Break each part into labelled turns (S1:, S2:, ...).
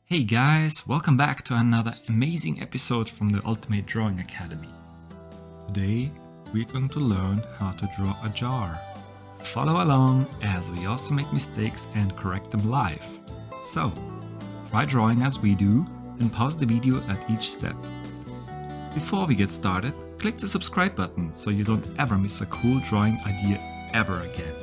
S1: Hey guys, welcome back to another amazing episode from the Ultimate Drawing Academy. Today we're going to learn how to draw a jar. Follow along as we also make mistakes and correct them live. So, try drawing as we do and pause the video at each step. Before we get started, click the subscribe button so you don't ever miss a cool drawing idea ever again.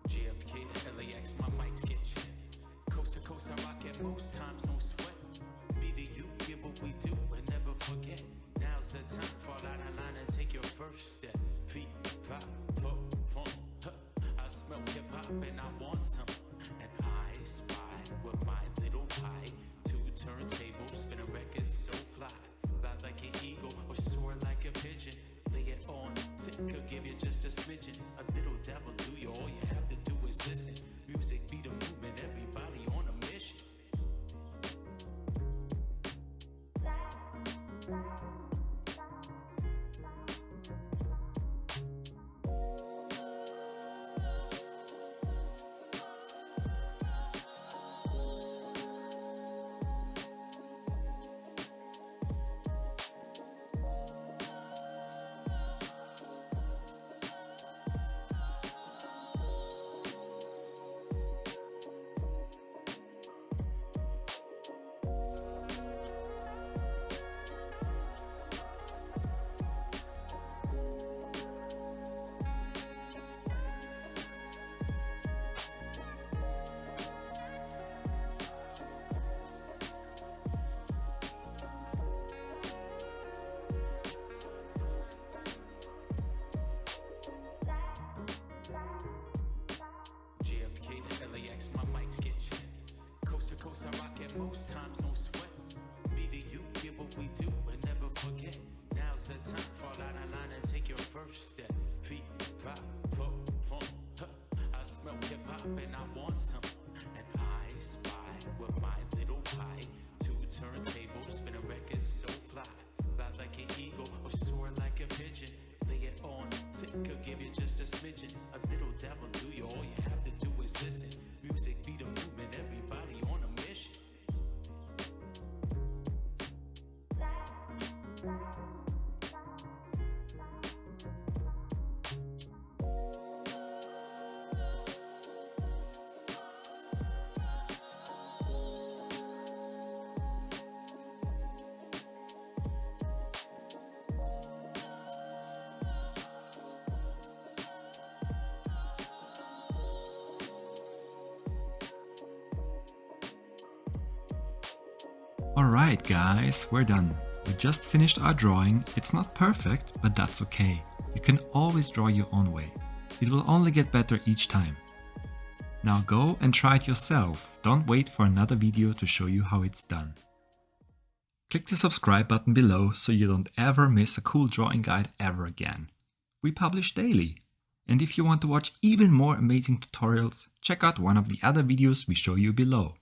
S2: JFK to LAX, my mics get checked. Coast to coast, I rock it most times, no sweat. Me to you, get what we do and never forget. Now's the time, fall out of line and take your first step. Feet, five, four, four, huh. I smell hip hop and I want some. And I spy with my little pie. Two turntables, spin a record so fly. Fly like an eagle or soar like a pigeon. Lay it on thick, could give you just a smidgen. A little devil do you, all you have to do is listen. Music be the movement, everybody on a mission. JFK to LAX, my mics get checked. Coast to coast, I rock it most times, no sweat. Me to you, get what we do and never forget. Now's the time, fall out of line and take your first step. Feet, five, four, four, huh. I smell hip hop and I want some. And I spy with my little pie. Two turntables, spin a record so fly. Fly like an eagle or soar like a pigeon. Lay it Could give you just a smidgen, a little dabble to you. All you have to do is listen. Music be the movement, everybody on a mission.
S1: Alright guys, we're done. We just finished our drawing. It's not perfect, but that's okay. You can always draw your own way. It will only get better each time. Now go and try it yourself. Don't wait for another video to show you how it's done. Click the subscribe button below so you don't ever miss a cool drawing guide ever again. We publish daily. And if you want to watch even more amazing tutorials, check out one of the other videos we show you below.